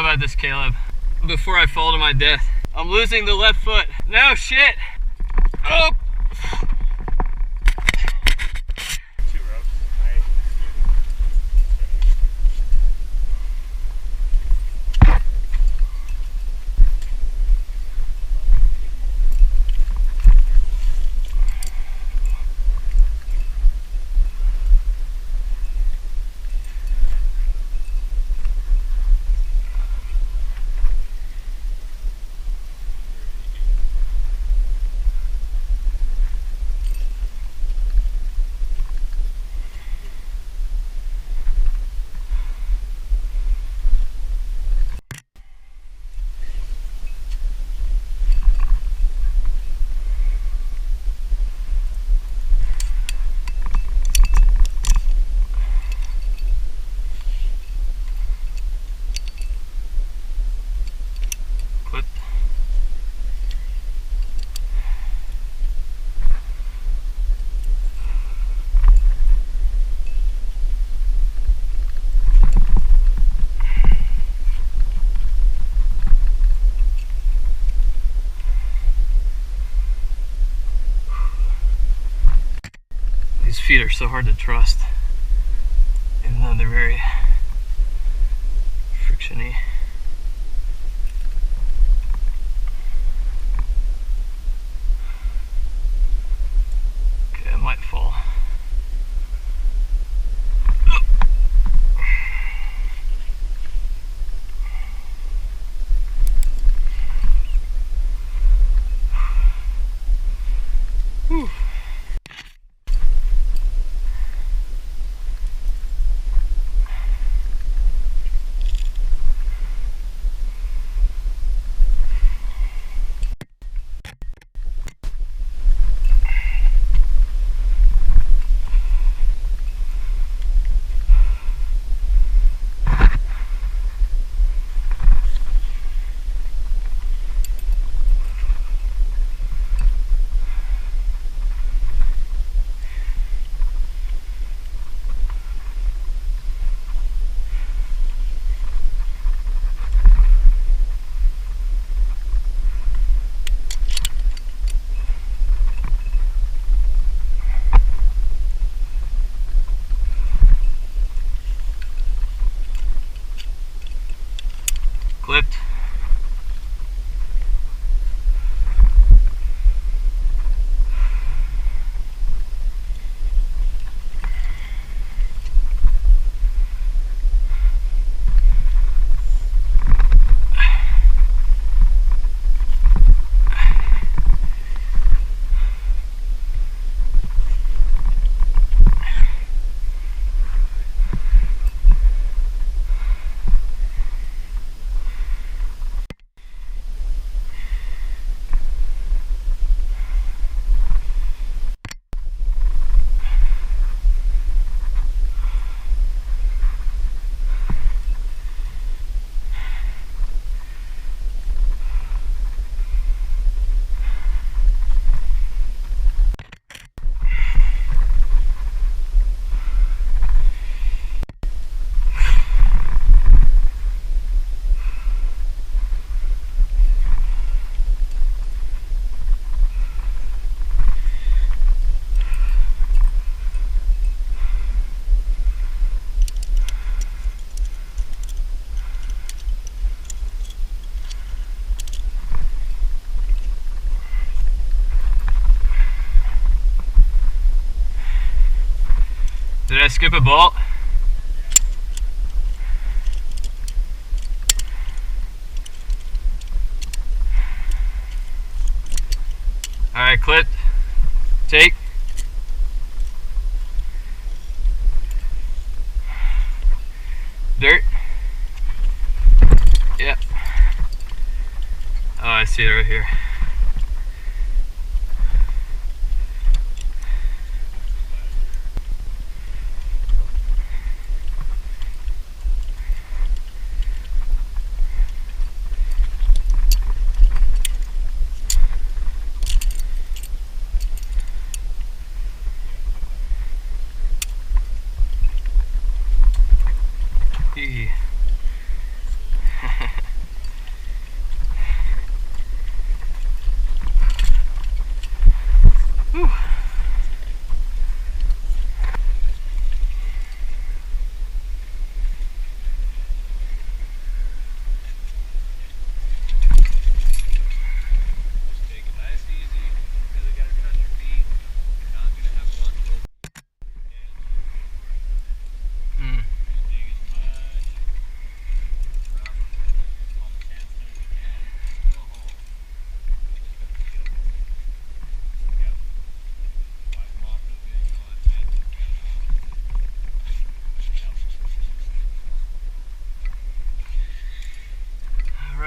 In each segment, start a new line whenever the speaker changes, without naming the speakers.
about this, Caleb. Before I fall to my death. I'm losing the left foot. No shit. Oh. These feet are so hard to trust, even though they're very frictiony. Okay, I might fall. Whew. Clipped. Did I skip a bolt? Alright, clip. Take. Dirt. Yep. Oh, I see it right here. Hee.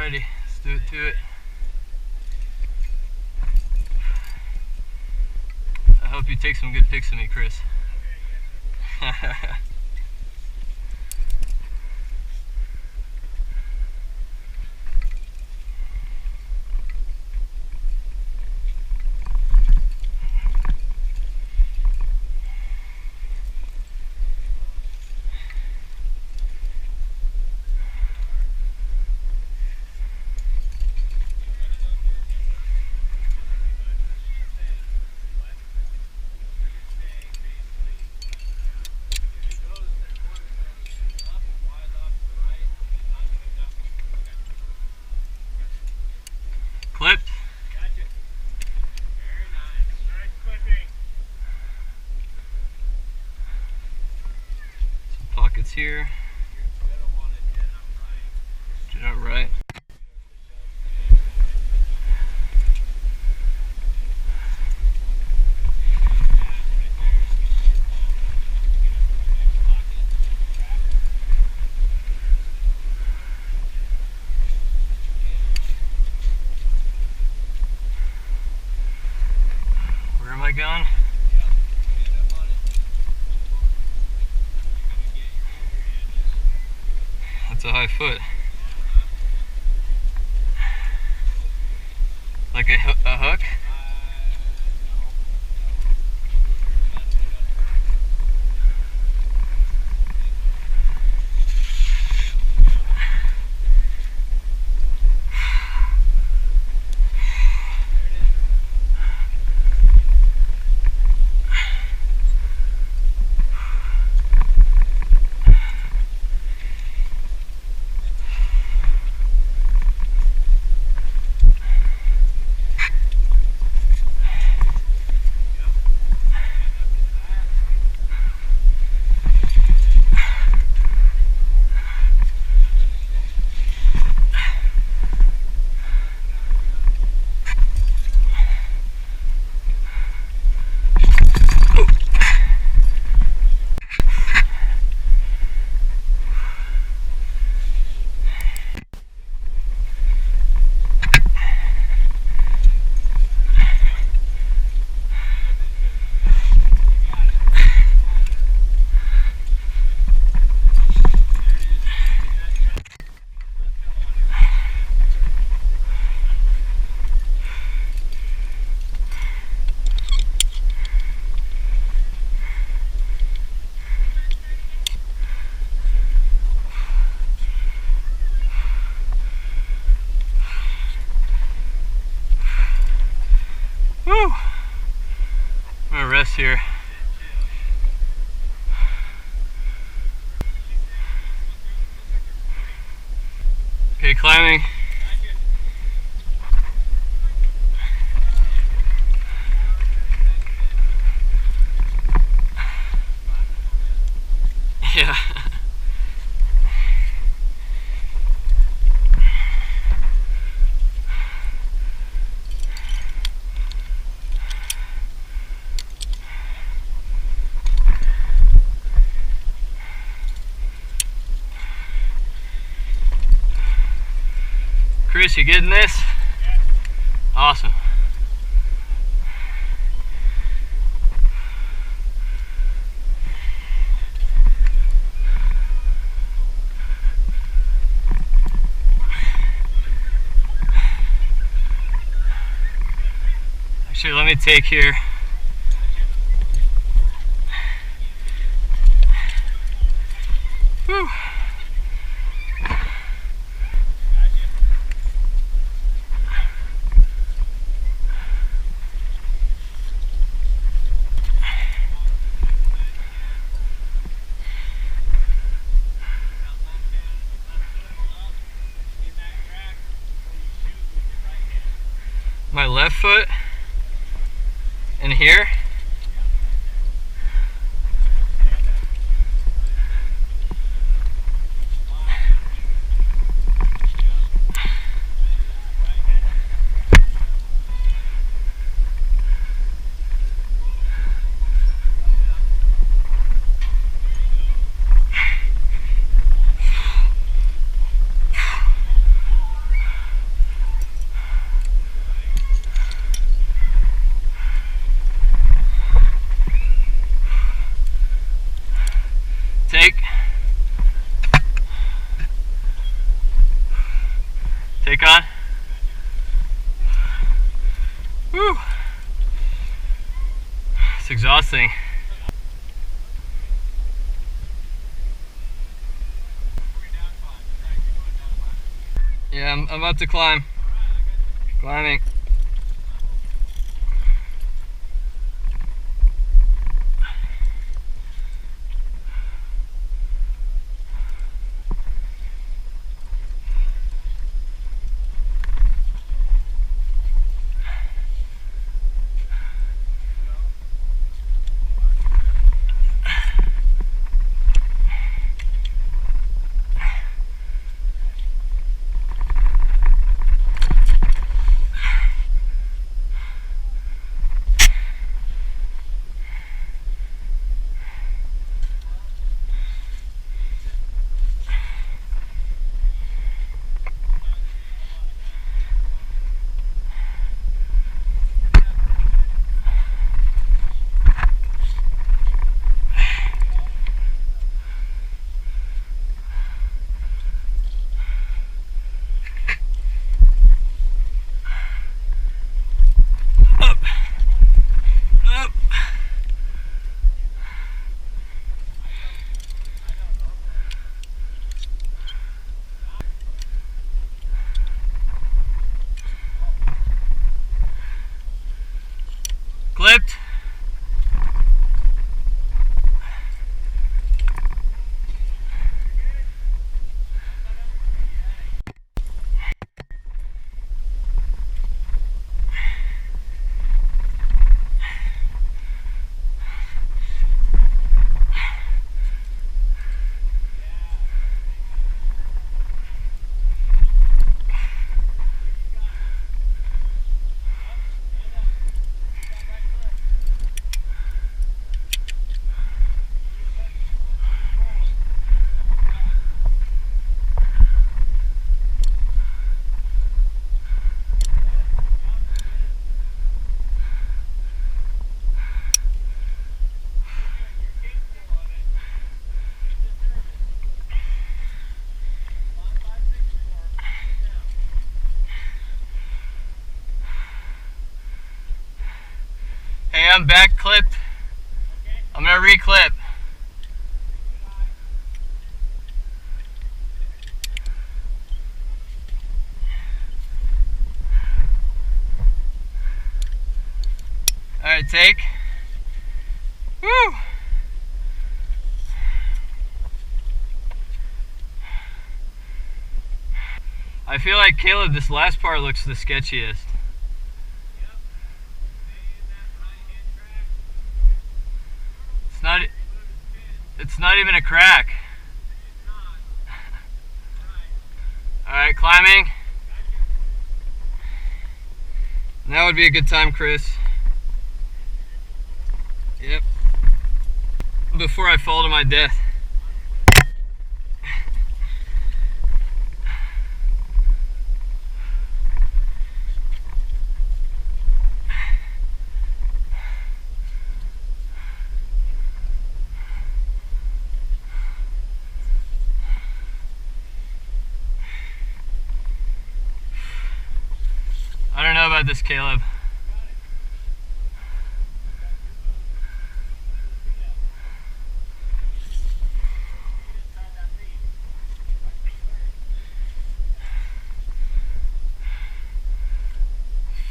Alrighty, let's do it to it. I hope you take some good pics of me, Chris. Clipped.
Gotcha. Very nice. Nice clipping.
Some pockets here.
You're gonna want to jet up right.
Jet out right. Where am I going? That's a high foot. Like a hook? Woo! I'm gonna rest here. Okay, climbing. Yeah. Chris, you getting this?
Yeah.
Awesome. Actually, let me take here. Whew. My left foot in here. Take on. Woo. It's exhausting. Yeah, I'm about to climb. Climbing. Clipped. Hey, I'm back clipped. I'm gonna re-clip. Alright, take. Woo! I feel like, Caleb, this last part looks the sketchiest. It's not even a crack. Alright, climbing. Now would be a good time, Chris. Yep. Before I fall to my death. I don't know about this, Caleb.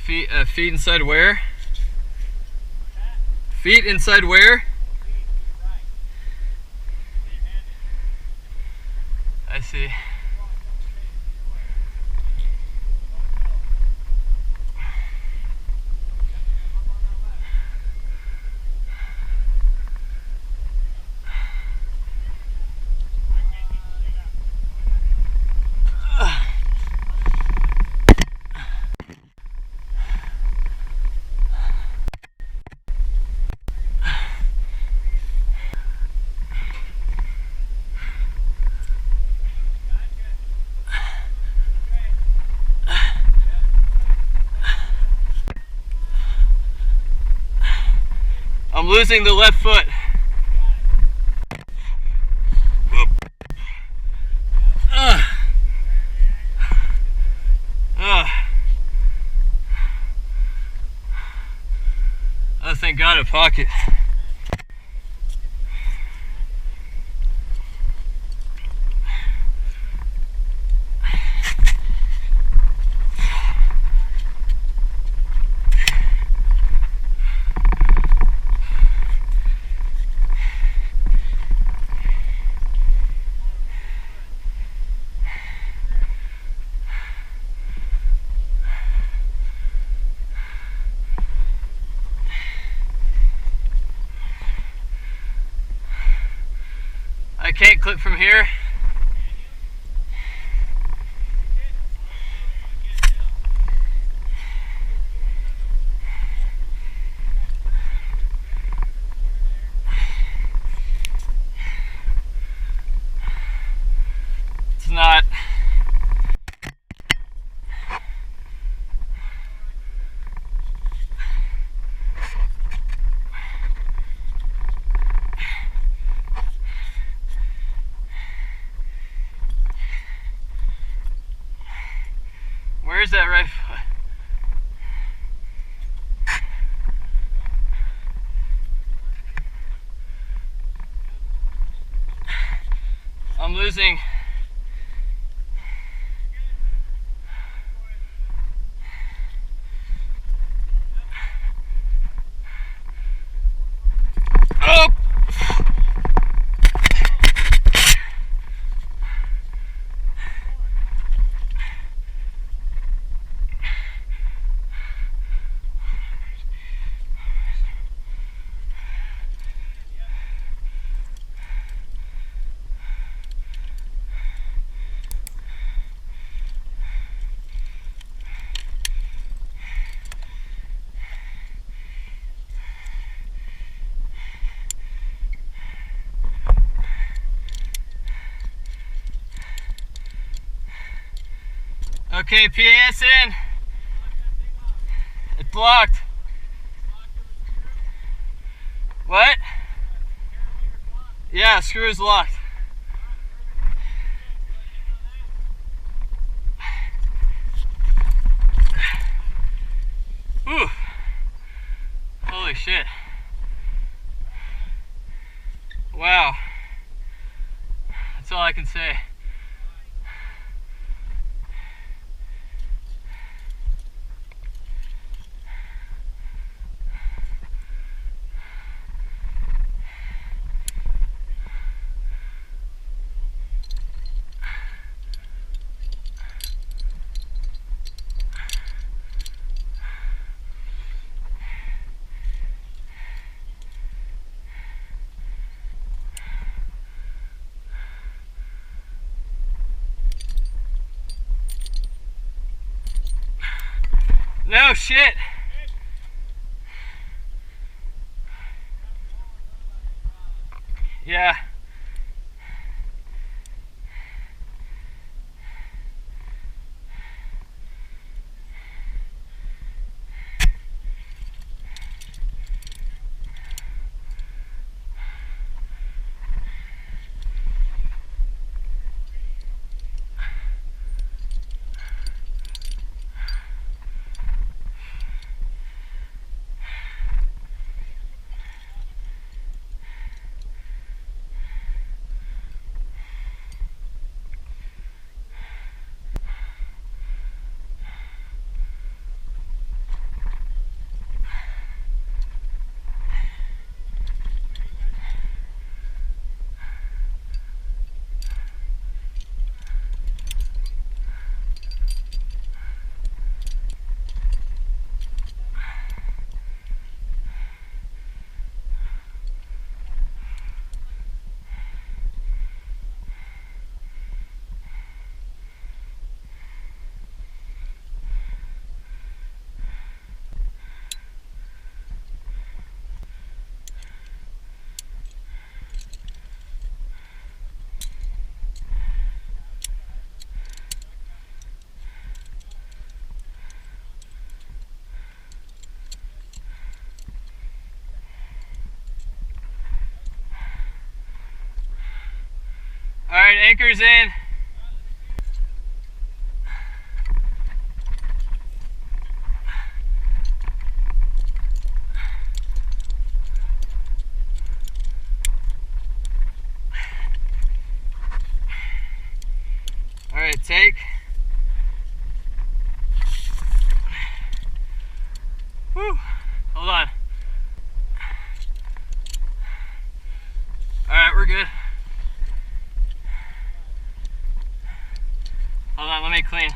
Feet inside where? Feet inside where? I see. I'm losing the left foot. Thank God a pocket. I can't clip from here. It's not. Where's that right foot? I'm losing. Oh! Okay, PAS in. It's blocked. What? Yeah, screw is locked. Whew. Holy shit. Wow. That's all I can say. No shit. Yeah. All right, anchor's in. take. Whew. Hold on. All right, we're good. Hold on, let me clean.